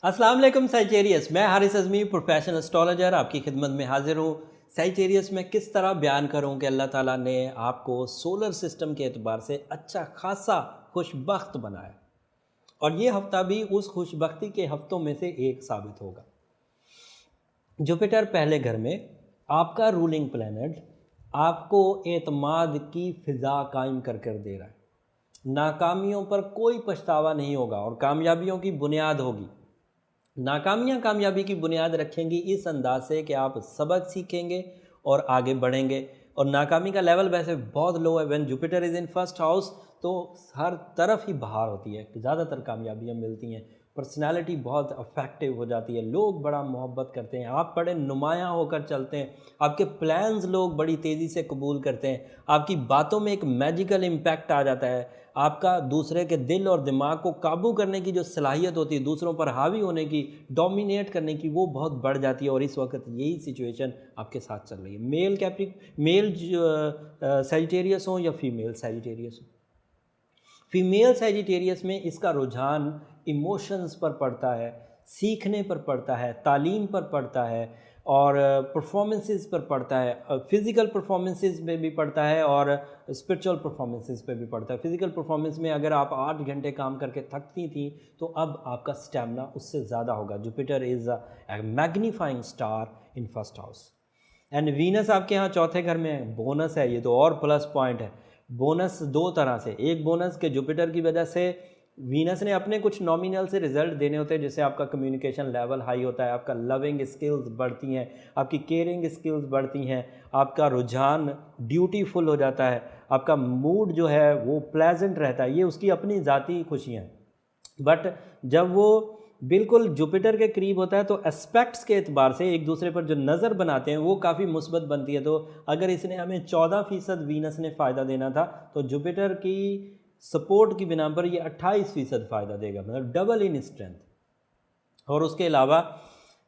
अस्सलाम वालेकुम सैजिटेरियस। मैं हारिस अज़मी प्रोफेशनल एस्ट्रोलॉजर आपकी खिदमत में हाजिर हूँ। सैजिटेरियस में किस तरह बयान करूँ कि अल्लाह ताला ने आपको सोलर सिस्टम के एतबार से अच्छा खासा खुशबख्त बनाया, और ये हफ्ता भी उस खुशबख्ती के हफ्तों में से एक साबित होगा। जुपिटर पहले घर में आपका रूलिंग प्लैनेट आपको एतमाद की फ़िज़ा कायम कर दे रहा है। नाकामियों पर कोई पछतावा नहीं होगा और कामयाबियों की बुनियाद होगी। नाकामियाँ कामयाबी की बुनियाद रखेंगी इस अंदाज से कि आप सबक सीखेंगे और आगे बढ़ेंगे। और नाकामी का लेवल वैसे बहुत लो है। When Jupiter is in first house तो हर तरफ ही बहार होती है, ज़्यादातर कामयाबियाँ मिलती हैं, पर्सनालिटी बहुत अफेक्टिव हो जाती है, लोग बड़ा मोहब्बत करते हैं, आप बड़े नुमायाँ होकर चलते हैं, आपके प्लान्स लोग बड़ी तेज़ी से कबूल करते हैं, आपकी बातों में एक मैजिकल इम्पैक्ट आ जाता है, आपका दूसरे के दिल और दिमाग को काबू करने की जो सलाहियत होती है, दूसरों पर हावी होने की, डोमिनेट करने की, वो बहुत बढ़ जाती है। और इस वक्त यही सिचुएशन आपके साथ चल रही है। मेल सैजिटेरियस हो या फीमेल सैजिटेरियस हो। फीमेल सैजिटेरियस में इसका रुझान इमोशंस पर पड़ता है, सीखने पर पड़ता है, तालीम पर पड़ता है, और परफॉर्मेंसेस पर पड़ता है, फिज़िकल परफॉर्मेंसेस में भी पड़ता है और स्पिरिचुअल परफॉर्मेंसेस पे भी पड़ता है। फिज़िकल परफॉर्मेंस में अगर आप 8 घंटे काम करके थकती थी तो अब आपका स्टैमिना उससे ज़्यादा होगा। Jupiter is a magnifying star in first house. And Venus आपके यहाँ चौथे घर में है, बोनस है, ये तो और प्लस पॉइंट है। बोनस दो तरह से, एक बोनस के जुपिटर की वजह से वीनस ने अपने कुछ नॉमिनल से रिजल्ट देने होते हैं, जैसे आपका कम्युनिकेशन लेवल हाई होता है, आपका लविंग स्किल्स बढ़ती हैं, आपकी केयरिंग स्किल्स बढ़ती हैं, आपका रुझान ड्यूटीफुल हो जाता है, आपका मूड जो है वो प्लेजेंट रहता है। ये उसकी अपनी ज़ाती खुशियाँ हैं। बट जब वो बिल्कुल जुपिटर के करीब होता है तो एस्पेक्ट्स के एतबार से एक दूसरे पर जो नज़र बनाते हैं वो काफ़ी मुस्बत बनती है। तो अगर इसने हमें 14% वीनस ने फ़ायदा देना था तो जुपिटर की सपोर्ट की बिना पर ये 28% फ़ायदा देगा, मतलब डबल इन स्ट्रेंथ। और उसके अलावा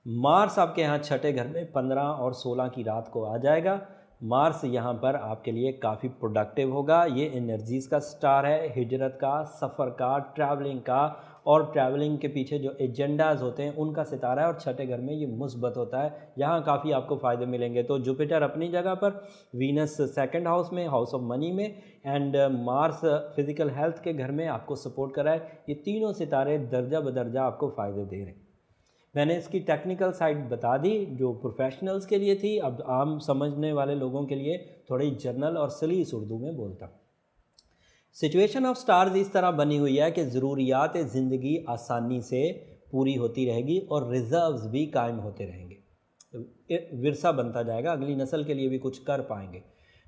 मार्स आपके यहाँ छठे घर में 15 और 16 की रात को आ जाएगा। मार्स यहाँ पर आपके लिए काफ़ी प्रोडक्टिव होगा। ये एनर्जीज़ का स्टार है, हिजरत का, सफ़र का, ट्रैवलिंग का, और ट्रैवलिंग के पीछे जो एजेंडाज होते हैं उनका सितारा है। और छठे घर में ये मुस्बत होता है, यहाँ काफ़ी आपको फ़ायदे मिलेंगे। तो जुपिटर अपनी जगह पर, वीनस सेकंड हाउस में, हाउस ऑफ मनी में, एंड मार्स फिज़िकल हेल्थ के घर में आपको सपोर्ट कराए। ये तीनों सितारे दर्जा बदर्जा आपको फ़ायदे दे रहे हैं। मैंने इसकी टेक्निकल साइड बता दी जो प्रोफेशनल्स के लिए थी। अब आम समझने वाले लोगों के लिए थोड़ी जर्नल और सलीस उर्दू में बोलता हूँ। सिचुएशन ऑफ स्टार्स इस तरह बनी हुई है कि ज़रूरियात ज़िंदगी आसानी से पूरी होती रहेगी और रिज़र्व्स भी कायम होते रहेंगे। विरसा बनता जाएगा, अगली नस्ल के लिए भी कुछ कर पाएंगे।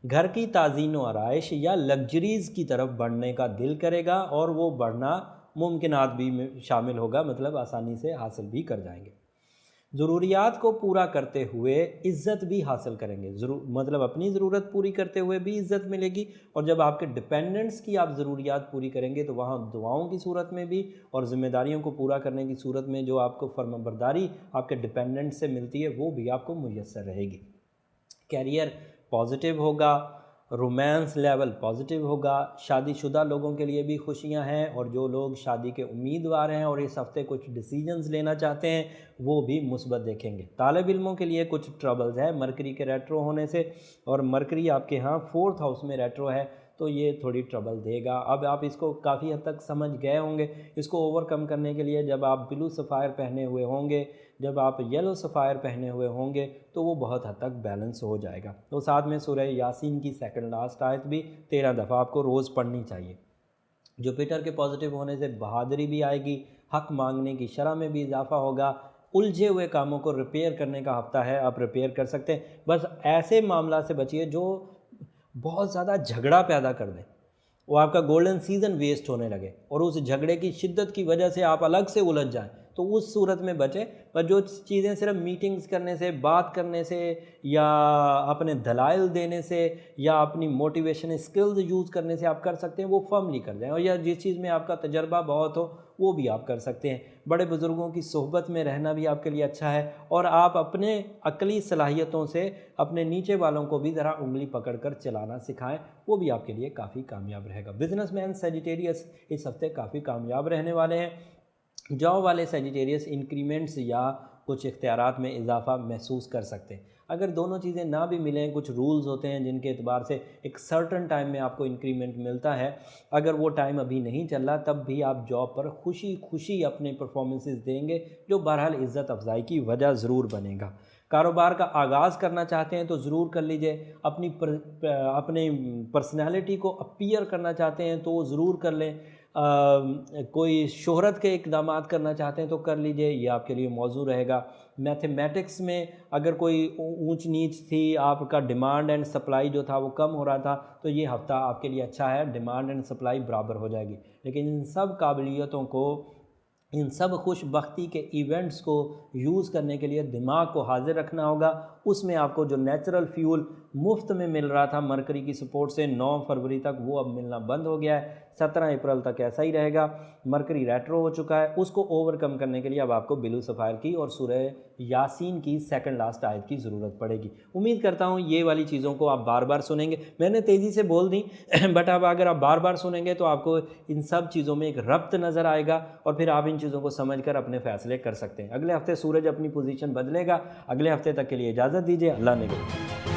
घर की ताज़ीन व आराइश या लग्जरीज़ की तरफ बढ़ने का दिल करेगा और वो बढ़ना मुमकिनात भी में शामिल होगा, मतलब आसानी से हासिल भी कर जाएंगे। ज़रूरियात को पूरा करते हुए इज़्ज़त भी हासिल करेंगे। मतलब अपनी ज़रूरत पूरी करते हुए भी इज़्ज़त मिलेगी, और जब आपके डिपेंडेंट्स की आप ज़रूरियात पूरी करेंगे तो वहाँ दुआओं की सूरत में भी और ज़िम्मेदारियों को पूरा करने की सूरत में जो आपको फर्माबरदारी आपके डिपेंडेंट से मिलती है वो भी आपको मुयस्सर रहेगी। कैरियर पॉजिटिव होगा, रोमांस लेवल पॉजिटिव होगा। शादीशुदा लोगों के लिए भी खुशियां हैं, और जो लोग शादी के उम्मीदवार हैं और इस हफ्ते कुछ डिसीजंस लेना चाहते हैं वो भी मुस्बत देखेंगे। तालिब इल्मों के लिए कुछ ट्रबल्स हैं मरकरी के रेट्रो होने से, और मरकरी आपके यहाँ 4th हाउस में रेट्रो है तो ये थोड़ी ट्रबल देगा। अब आप इसको काफ़ी हद तक समझ गए होंगे। इसको ओवरकम करने के लिए जब आप ब्लू सफ़ायर पहने हुए होंगे, जब आप येलो सफ़ायर पहने हुए होंगे तो वो बहुत हद तक बैलेंस हो जाएगा। तो साथ में सूरह यासीन की सेकंड लास्ट आयत भी 13 दफ़ा आपको रोज़ पढ़नी चाहिए। जुपिटर के पॉजिटिव होने से बहादुरी भी आएगी, हक मांगने की शरह में भी इजाफा होगा। उलझे हुए कामों को रिपेयर करने का हफ्ता है, आप रिपेयर कर सकते हैं। बस ऐसे मामला से बचिए जो बहुत ज़्यादा झगड़ा पैदा कर दें, वो आपका गोल्डन सीजन वेस्ट होने लगे और उस झगड़े की शिद्दत की वजह से आप अलग से उलझ जाएं, तो उस सूरत में बचें। पर जो चीज़ें सिर्फ मीटिंग्स करने से, बात करने से, या अपने दलाइल देने से, या अपनी मोटिवेशन स्किल्स यूज़ करने से आप कर सकते हैं, वो फर्मली कर जाएं। और या जिस चीज़ में आपका तजर्बा बहुत हो वो भी आप कर सकते हैं। बड़े बुज़ुर्गों की सोहबत में रहना भी आपके लिए अच्छा है, और आप अपने अक्ली सलाहियतों से अपने नीचे वालों को भी ज़रा उंगली पकड़ कर चलाना सिखाएं, वो भी आपके लिए काफ़ी कामयाब रहेगा। बिजनेसमैन सैजिटेरियस इस हफ्ते काफ़ी कामयाब रहने वाले हैं। जॉब वाले सजिटेरियस इंक्रीमेंट्स या कुछ इख्तियारात में इजाफा महसूस कर सकते हैं। अगर दोनों चीज़ें ना भी मिलें, कुछ रूल्स होते हैं जिनके एतबार से एक सर्टन टाइम में आपको इंक्रीमेंट मिलता है, अगर वो टाइम अभी नहीं चल रहा तब भी आप जॉब पर खुशी खुशी अपने परफॉर्मेंसेस देंगे, जो बहरहाल इज़्ज़त अफजाई की वजह ज़रूर बनेगा। कारोबार का आगाज़ करना चाहते हैं तो ज़रूर कर लीजिए। अपनी पर्सनैलिटी को अपीयर करना चाहते हैं तो ज़रूर कर लें। कोई शोहरत के इक़दामात करना चाहते हैं तो कर लीजिए, ये आपके लिए मौजू रहेगा। मैथमेटिक्स में अगर कोई ऊंच नीच थी, आपका डिमांड एंड सप्लाई जो था वो कम हो रहा था, तो ये हफ़्ता आपके लिए अच्छा है, डिमांड एंड सप्लाई बराबर हो जाएगी। लेकिन इन सब काबिलियतों को, इन सब खुशबख्ती के इवेंट्स को यूज़ करने के लिए दिमाग को हाजिर रखना होगा। उसमें आपको जो नेचुरल फ्यूल मुफ्त में मिल रहा था मरकरी की सपोर्ट से 9 फरवरी तक, वो अब मिलना बंद हो गया है। 17 अप्रैल तक ऐसा ही रहेगा। मरकरी रेट्रो हो चुका है। उसको ओवरकम करने के लिए अब आपको बिलू सफ़ायर की और सूरह यासीन की सेकंड लास्ट आयत की ज़रूरत पड़ेगी। उम्मीद करता हूँ ये वाली चीज़ों को आप बार बार सुनेंगे। मैंने तेज़ी से बोल दी बट अब अगर आप बार बार सुनेंगे तो आपको इन सब चीज़ों में एक रब्त नज़र आएगा और फिर आप इन चीज़ों को समझ कर अपने फ़ैसले कर सकते हैं। अगले हफ्ते सूरज अपनी पोजीशन बदलेगा। अगले हफ्ते तक के लिए इजाज़त दीजिए। अल्लाह ने